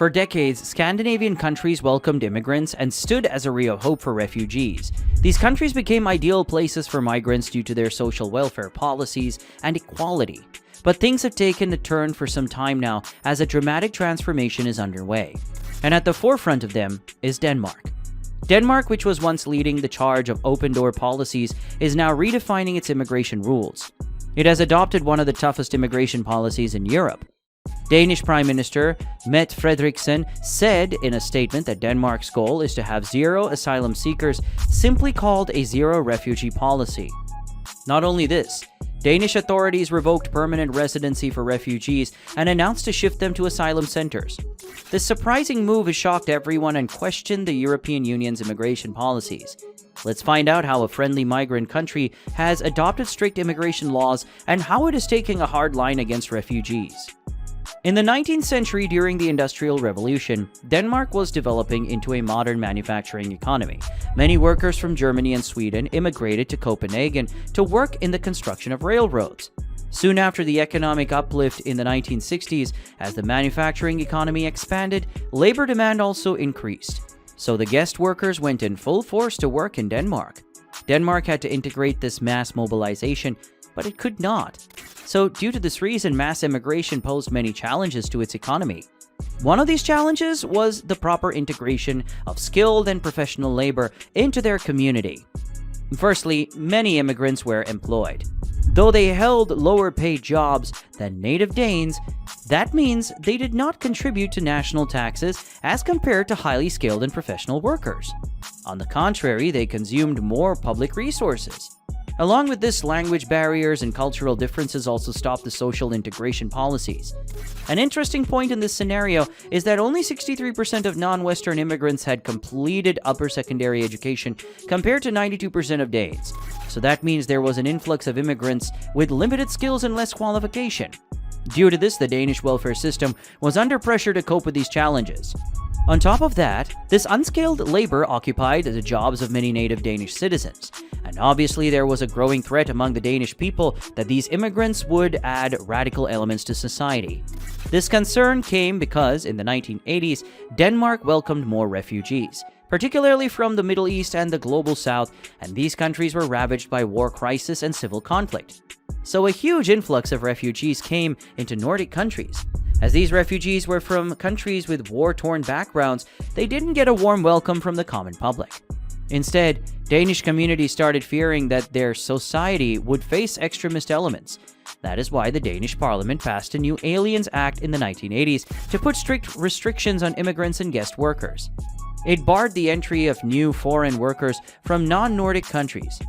For decades, Scandinavian countries welcomed immigrants and stood as a ray of hope for refugees. These countries became ideal places for migrants due to their social welfare policies and equality. But things have taken a turn for some time now as a dramatic transformation is underway. And at the forefront of them is Denmark. Denmark, which was once leading the charge of open-door policies, is now redefining its immigration rules. It has adopted one of the toughest immigration policies in Europe. Danish Prime Minister Mette Frederiksen said in a statement that Denmark's goal is to have zero asylum seekers, simply called a zero refugee policy. Not only this, Danish authorities revoked permanent residency for refugees and announced to shift them to asylum centers. This surprising move has shocked everyone and questioned the European Union's immigration policies. Let's find out how a friendly migrant country has adopted strict immigration laws and how it is taking a hard line against refugees. In the 19th century, during the Industrial Revolution, Denmark was developing into a modern manufacturing economy. Many workers from Germany and Sweden immigrated to Copenhagen to work in the construction of railroads. Soon after the economic uplift in the 1960s, as the manufacturing economy expanded, labor demand also increased. So the guest workers went in full force to work in Denmark. Denmark had to integrate this mass mobilization, but it could not. So due to this reason, mass immigration posed many challenges to its economy. One of these challenges was the proper integration of skilled and professional labor into their community. Firstly, many immigrants were employed. Though they held lower paid jobs than native Danes, that means they did not contribute to national taxes as compared to highly skilled and professional workers. On the contrary, they consumed more public resources. Along with this, language barriers and cultural differences also stopped the social integration policies. An interesting point in this scenario is that only 63% of non-Western immigrants had completed upper secondary education compared to 92% of Danes. So that means there was an influx of immigrants with limited skills and less qualification. Due to this, the Danish welfare system was under pressure to cope with these challenges. On top of that, this unskilled labor occupied the jobs of many native Danish citizens. And obviously, there was a growing threat among the Danish people that these immigrants would add radical elements to society. This concern came because in the 1980s, Denmark welcomed more refugees, particularly from the Middle East and the Global South, and these countries were ravaged by war crisis and civil conflict. So a huge influx of refugees came into Nordic countries. As these refugees were from countries with war-torn backgrounds, they didn't get a warm welcome from the common public. Instead, Danish communities started fearing that their society would face extremist elements. That is why the Danish parliament passed a new Aliens Act in the 1980s to put strict restrictions on immigrants and guest workers. It barred the entry of new foreign workers from non-Nordic countries.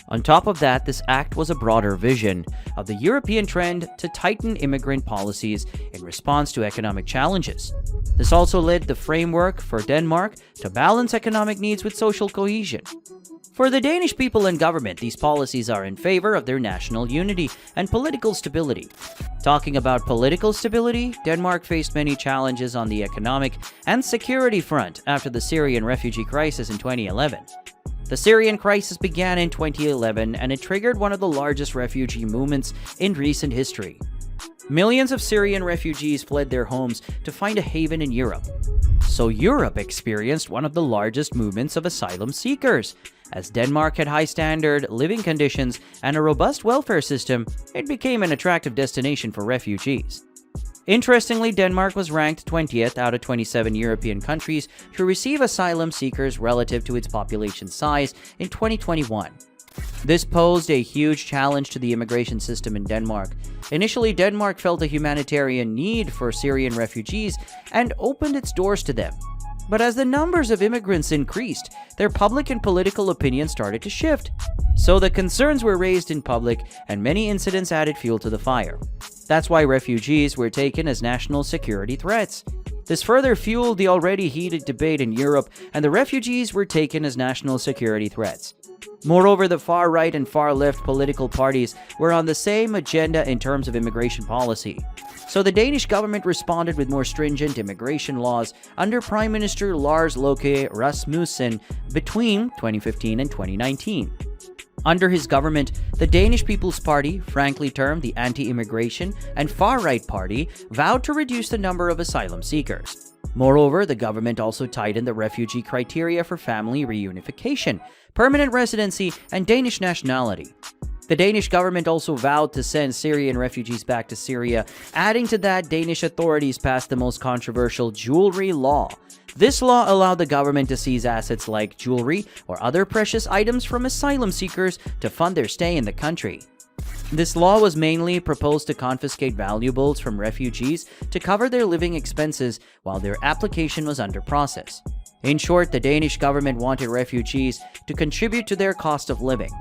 On top of that, this act was a broader vision of the European trend to tighten immigrant policies in response to economic challenges. This also led the framework for Denmark to balance economic needs with social cohesion. For the Danish people and government, these policies are in favor of their national unity and political stability. Talking about political stability, Denmark faced many challenges on the economic and security front after the Syrian refugee crisis in 2011. The Syrian crisis began in 2011 and it triggered one of the largest refugee movements in recent history. Millions of Syrian refugees fled their homes to find a haven in Europe. So Europe experienced one of the largest movements of asylum seekers. As Denmark had high-standard living conditions and a robust welfare system, it became an attractive destination for refugees. Interestingly, Denmark was ranked 20th out of 27 European countries to receive asylum seekers relative to its population size in 2021. This posed a huge challenge to the immigration system in Denmark. Initially, Denmark felt a humanitarian need for Syrian refugees and opened its doors to them. But as the numbers of immigrants increased, their public and political opinion started to shift. So the concerns were raised in public, and many incidents added fuel to the fire. That's why refugees were taken as national security threats. This further fueled the already heated debate in Europe, and the refugees were taken as national security threats. Moreover, the far-right and far-left political parties were on the same agenda in terms of immigration policy. So the Danish government responded with more stringent immigration laws under Prime Minister Lars Løkke Rasmussen between 2015 and 2019. Under his government, the Danish People's Party, frankly termed the Anti-Immigration and Far-Right Party, vowed to reduce the number of asylum seekers. Moreover, the government also tightened the refugee criteria for family reunification, permanent residency, and Danish nationality. The Danish government also vowed to send Syrian refugees back to Syria. Adding to that, Danish authorities passed the most controversial jewelry law. This law allowed the government to seize assets like jewelry or other precious items from asylum seekers to fund their stay in the country. This law was mainly proposed to confiscate valuables from refugees to cover their living expenses while their application was under process. In short, the Danish government wanted refugees to contribute to their cost of living.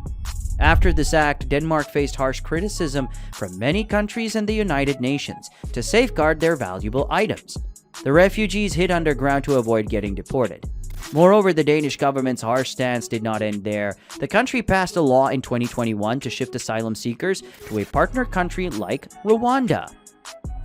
After this act, Denmark faced harsh criticism from many countries and the United Nations to safeguard their valuable items. The refugees hid underground to avoid getting deported. Moreover, the Danish government's harsh stance did not end there. The country passed a law in 2021 to shift asylum seekers to a partner country like Rwanda.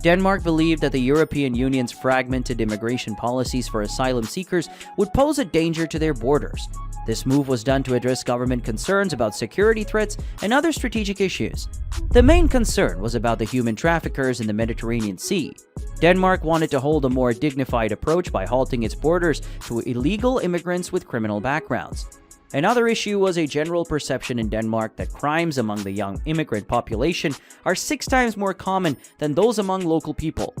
Denmark believed that the European Union's fragmented immigration policies for asylum seekers would pose a danger to their borders. This move was done to address government concerns about security threats and other strategic issues. The main concern was about the human traffickers in the Mediterranean Sea. Denmark wanted to hold a more dignified approach by halting its borders to illegal immigrants with criminal backgrounds. Another issue was a general perception in Denmark that crimes among the young immigrant population are 6 times more common than those among local people.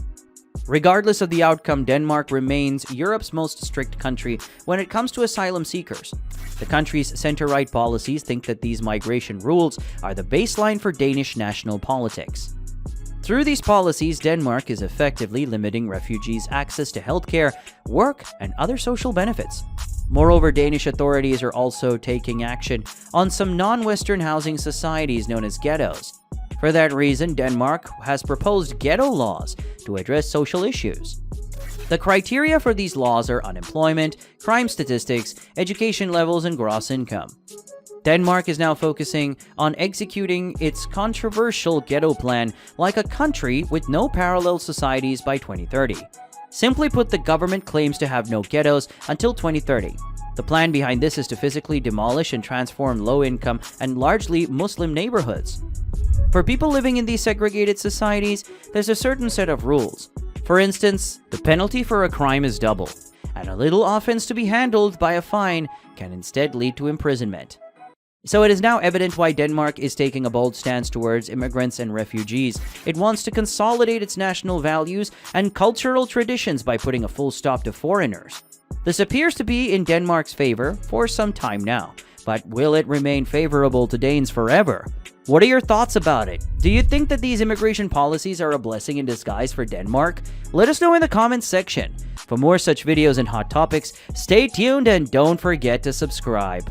Regardless of the outcome, Denmark remains Europe's most strict country when it comes to asylum seekers. The country's center-right policies think that these migration rules are the baseline for Danish national politics. Through these policies, Denmark is effectively limiting refugees' access to healthcare, work, and other social benefits. Moreover, Danish authorities are also taking action on some non-Western housing societies known as ghettos. For that reason, Denmark has proposed ghetto laws to address social issues. The criteria for these laws are unemployment, crime statistics, education levels, and gross income. Denmark is now focusing on executing its controversial ghetto plan like a country with no parallel societies by 2030. Simply put, the government claims to have no ghettos until 2030. The plan behind this is to physically demolish and transform low-income and largely Muslim neighborhoods. For people living in these segregated societies, there's a certain set of rules. For instance, the penalty for a crime is double, and a little offense to be handled by a fine can instead lead to imprisonment. So it is now evident why Denmark is taking a bold stance towards immigrants and refugees. It wants to consolidate its national values and cultural traditions by putting a full stop to foreigners. This appears to be in Denmark's favor for some time now, but will it remain favorable to Danes forever? What are your thoughts about it? Do you think that these immigration policies are a blessing in disguise for Denmark? Let us know in the comments section. For more such videos and hot topics, stay tuned and don't forget to subscribe.